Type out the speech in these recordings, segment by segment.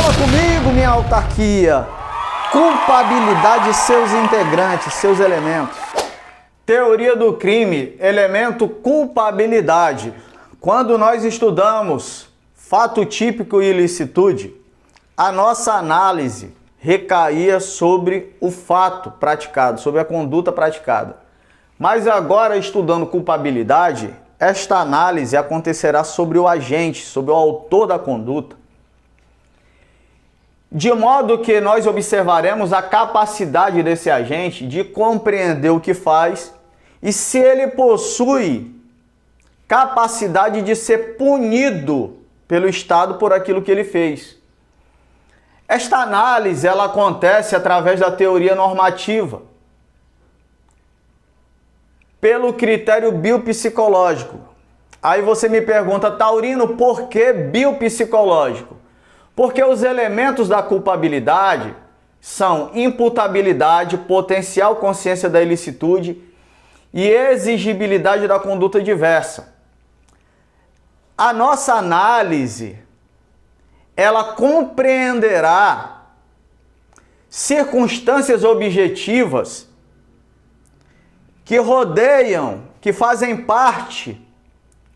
Fala comigo, minha autarquia. Culpabilidade de seus integrantes, seus elementos. Teoria do crime, elemento culpabilidade. Quando nós estudamos fato típico e ilicitude, a nossa análise recaía sobre o fato praticado, sobre a conduta praticada. Mas agora, estudando culpabilidade, esta análise acontecerá sobre o agente, sobre o autor da conduta, de modo que nós observaremos a capacidade desse agente de compreender o que faz e se ele possui capacidade de ser punido pelo Estado por aquilo que ele fez. Esta análise ela acontece através da teoria normativa, pelo critério biopsicológico. Aí você me pergunta, Taurino, por que biopsicológico? Porque os elementos da culpabilidade são imputabilidade, potencial consciência da ilicitude e exigibilidade da conduta diversa. A nossa análise, ela compreenderá circunstâncias objetivas que rodeiam, que fazem parte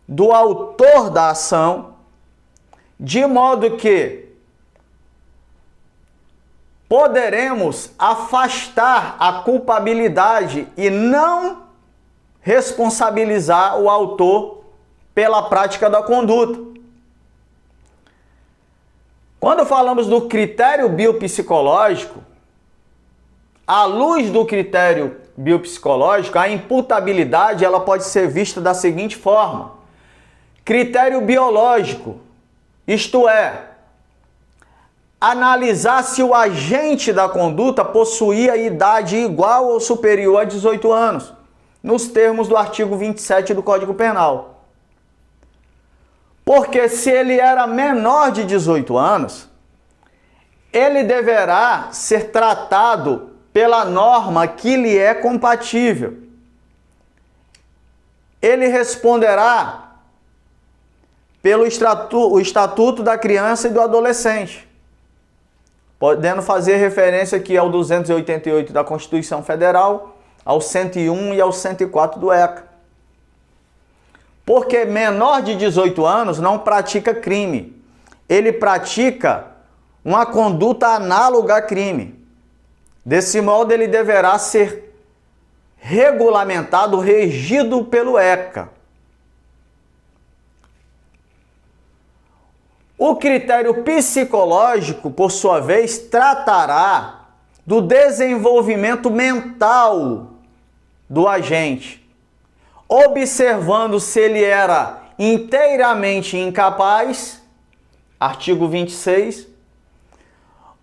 do autor da ação, de modo que poderemos afastar a culpabilidade e não responsabilizar o autor pela prática da conduta. Quando falamos do critério biopsicológico, à luz do critério biopsicológico, a imputabilidade ela pode ser vista da seguinte forma: critério biológico, isto é, analisar se o agente da conduta possuía idade igual ou superior a 18 anos, nos termos do artigo 27 do Código Penal. Porque se ele era menor de 18 anos, ele deverá ser tratado pela norma que lhe é compatível. Ele responderá pelo Estatuto da Criança e do Adolescente, podendo fazer referência aqui ao 288 da Constituição Federal, ao 101 e ao 104 do ECA. Porque menor de 18 anos não pratica crime. Ele pratica uma conduta análoga a crime. Desse modo, ele deverá ser regulamentado, regido pelo ECA. O critério psicológico, por sua vez, tratará do desenvolvimento mental do agente, observando se ele era inteiramente incapaz, artigo 26,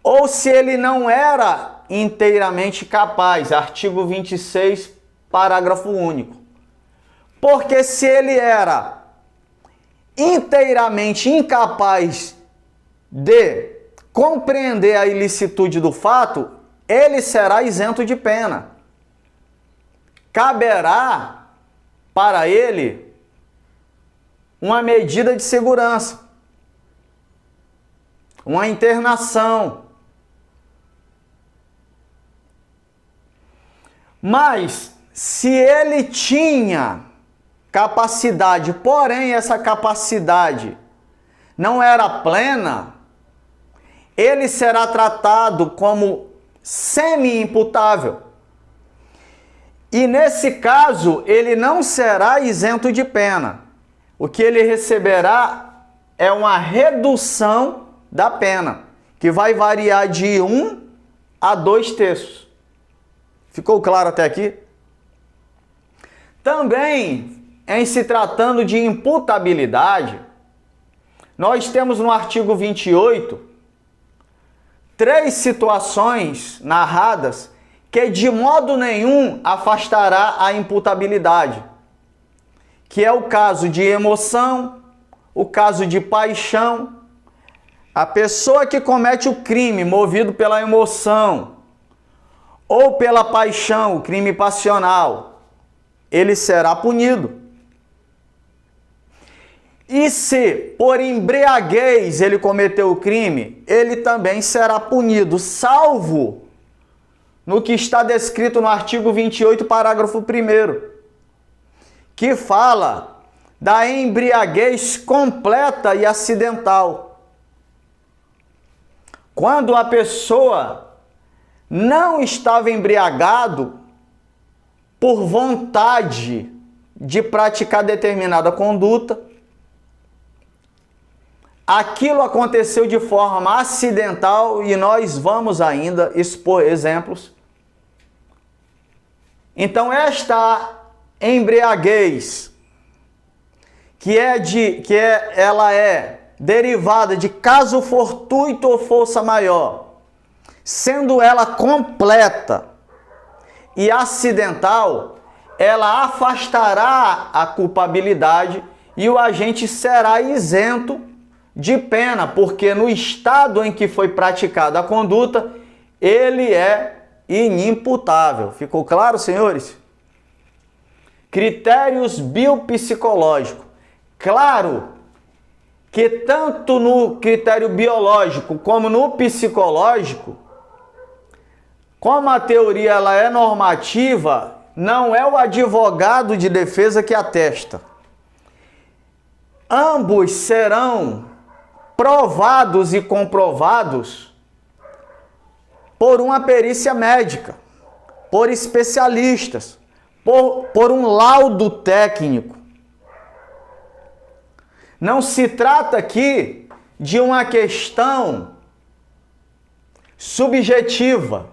ou se ele não era inteiramente capaz, artigo 26, parágrafo único. Porque se ele era inteiramente incapaz de compreender a ilicitude do fato, ele será isento de pena. Caberá para ele uma medida de segurança, uma internação. Mas se ele tinha capacidade, porém essa capacidade não era plena, ele será tratado como semi-imputável. E nesse caso, ele não será isento de pena. O que ele receberá é uma redução da pena, que vai variar de 1 a 2 terços. Ficou claro até aqui? Também, em se tratando de imputabilidade, nós temos no artigo 28 3 situações narradas que de modo nenhum afastará a imputabilidade, que é o caso de emoção, o caso de paixão. A pessoa que comete o crime movido pela emoção ou pela paixão, o crime passional, ele será punido. E se por embriaguez ele cometeu o crime, ele também será punido, salvo no que está descrito no artigo 28, parágrafo 1º, que fala da embriaguez completa e acidental. Quando a pessoa não estava embriagado por vontade de praticar determinada conduta, aquilo aconteceu de forma acidental e nós vamos ainda expor exemplos. Então esta embriaguez, ela é derivada de caso fortuito ou força maior, sendo ela completa e acidental, ela afastará a culpabilidade e o agente será isento de pena, porque no estado em que foi praticada a conduta, ele é inimputável. Ficou claro, senhores? Critérios biopsicológicos. Claro que tanto no critério biológico como no psicológico, como a teoria ela é normativa, não é o advogado de defesa que atesta. Ambos serão provados e comprovados por uma perícia médica, por especialistas, por um laudo técnico. Não se trata aqui de uma questão subjetiva.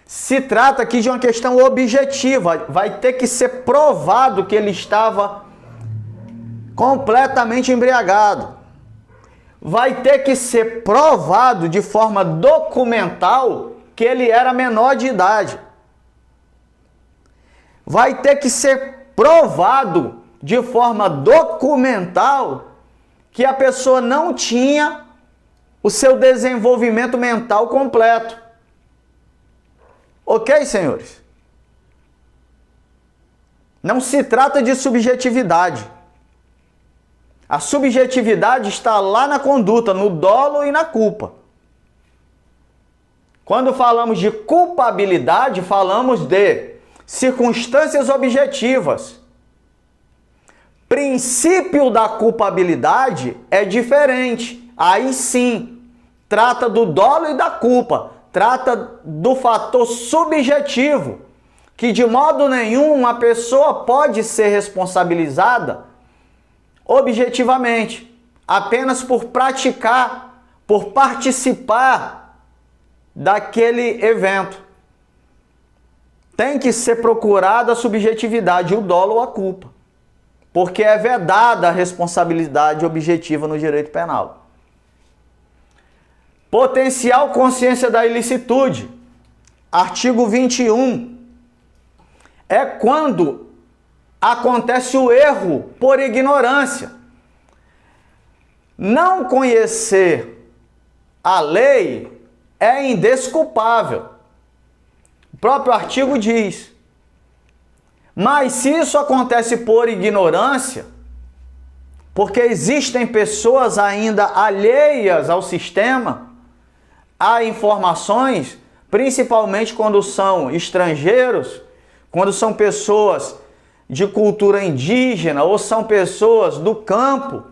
Se trata aqui de uma questão objetiva. Vai ter que ser provado que ele estava completamente embriagado. Vai ter que ser provado de forma documental que ele era menor de idade. Vai ter que ser provado de forma documental que a pessoa não tinha o seu desenvolvimento mental completo. Ok, senhores? Não se trata de subjetividade. A subjetividade está lá na conduta, no dolo e na culpa. Quando falamos de culpabilidade, falamos de circunstâncias objetivas. Princípio da culpabilidade é diferente. Aí sim, trata do dolo e da culpa. Trata do fator subjetivo, que de modo nenhum uma pessoa pode ser responsabilizada objetivamente, apenas por praticar, por participar daquele evento. Tem que ser procurada a subjetividade, o dolo ou a culpa, porque é vedada a responsabilidade objetiva no direito penal. Potencial consciência da ilicitude. Artigo 21. É quando acontece o erro por ignorância. Não conhecer a lei é indesculpável. O próprio artigo diz. Mas se isso acontece por ignorância, porque existem pessoas ainda alheias ao sistema, a informações, principalmente quando são estrangeiros, quando são pessoas de cultura indígena ou são pessoas do campo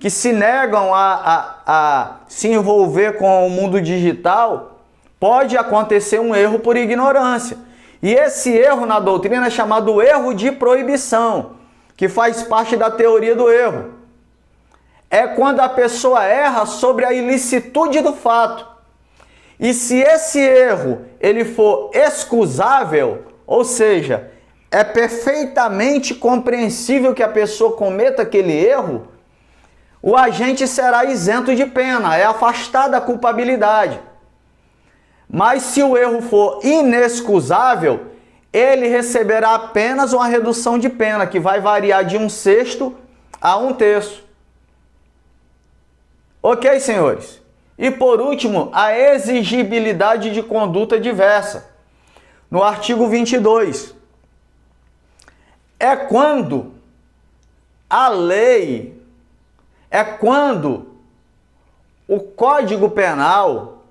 que se negam a se envolver com o mundo digital, pode acontecer um erro por ignorância. E esse erro na doutrina é chamado erro de proibição, que faz parte da teoria do erro. É quando a pessoa erra sobre a ilicitude do fato. E se esse erro ele for excusável, ou seja, é perfeitamente compreensível que a pessoa cometa aquele erro, o agente será isento de pena, é afastado da culpabilidade. Mas se o erro for inexcusável, ele receberá apenas uma redução de pena, que vai variar de 1/6 a 1/3. Ok, senhores? E por último, a exigibilidade de conduta diversa. No artigo 22. É quando A lei é quando o Código Penal,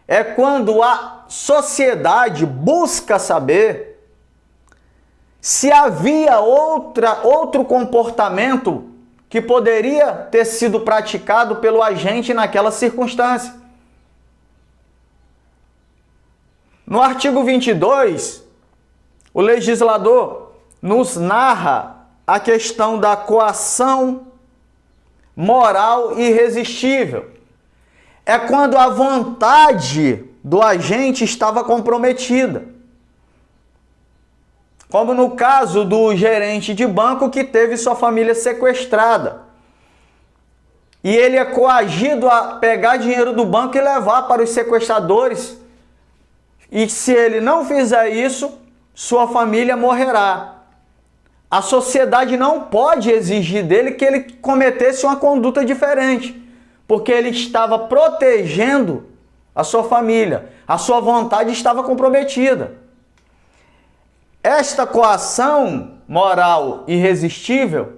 é quando a sociedade busca saber se havia outro comportamento que poderia ter sido praticado pelo agente naquela circunstância. No artigo 22, o legislador nos narra a questão da coação moral irresistível. É quando a vontade do agente estava comprometida. Como no caso do gerente de banco que teve sua família sequestrada. E ele é coagido a pegar dinheiro do banco e levar para os sequestradores. E se ele não fizer isso, sua família morrerá. A sociedade não pode exigir dele que ele cometesse uma conduta diferente, porque ele estava protegendo a sua família. A sua vontade estava comprometida. Esta coação moral irresistível,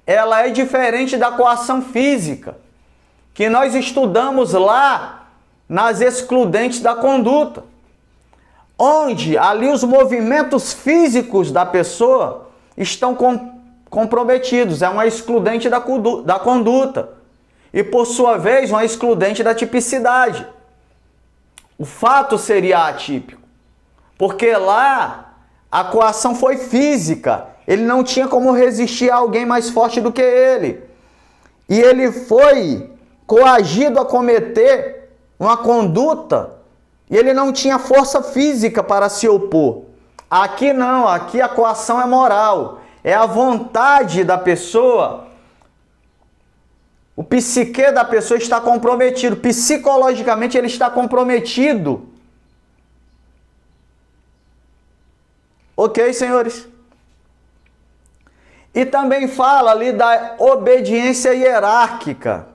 ela é diferente da coação física, que nós estudamos lá nas excludentes da conduta, onde ali os movimentos físicos da pessoa estão comprometidos. É uma excludente da conduta e, por sua vez, uma excludente da tipicidade. O fato seria atípico, porque lá a coação foi física. Ele não tinha como resistir a alguém mais forte do que ele. E ele foi coagido a cometer uma conduta e ele não tinha força física para se opor. Aqui não, aqui a coação é moral. É a vontade da pessoa. O psique da pessoa está comprometido. Psicologicamente ele está comprometido. Ok, senhores? E também fala ali da obediência hierárquica.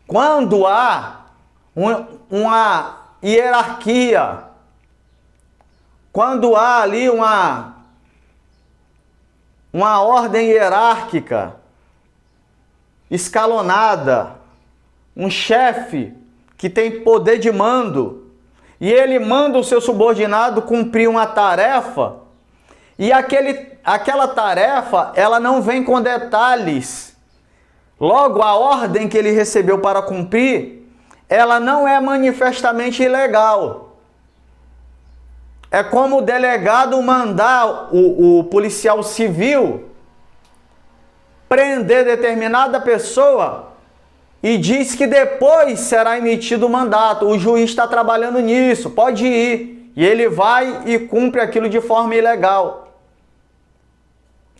Quando há uma hierarquia, quando há ali uma ordem hierárquica escalonada, um chefe que tem poder de mando, e ele manda o seu subordinado cumprir uma tarefa, e aquela tarefa, ela não vem com detalhes. Logo, a ordem que ele recebeu para cumprir, ela não é manifestamente ilegal. É como o delegado mandar o policial civil prender determinada pessoa e diz que depois será emitido o mandato. O juiz está trabalhando nisso, pode ir. E ele vai e cumpre aquilo de forma ilegal.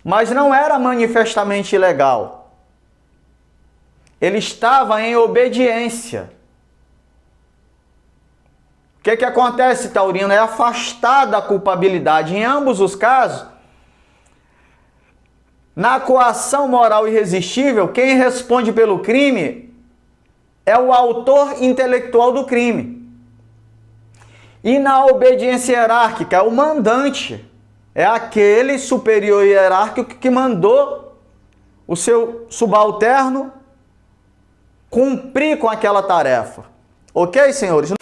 Mas não era manifestamente ilegal. Ele estava em obediência. O que acontece, taurino? É afastar da culpabilidade. Em ambos os casos, na coação moral irresistível, quem responde pelo crime é o autor intelectual do crime. E na obediência hierárquica, é o mandante. É aquele superior hierárquico que mandou o seu subalterno cumprir com aquela tarefa. Ok, senhores?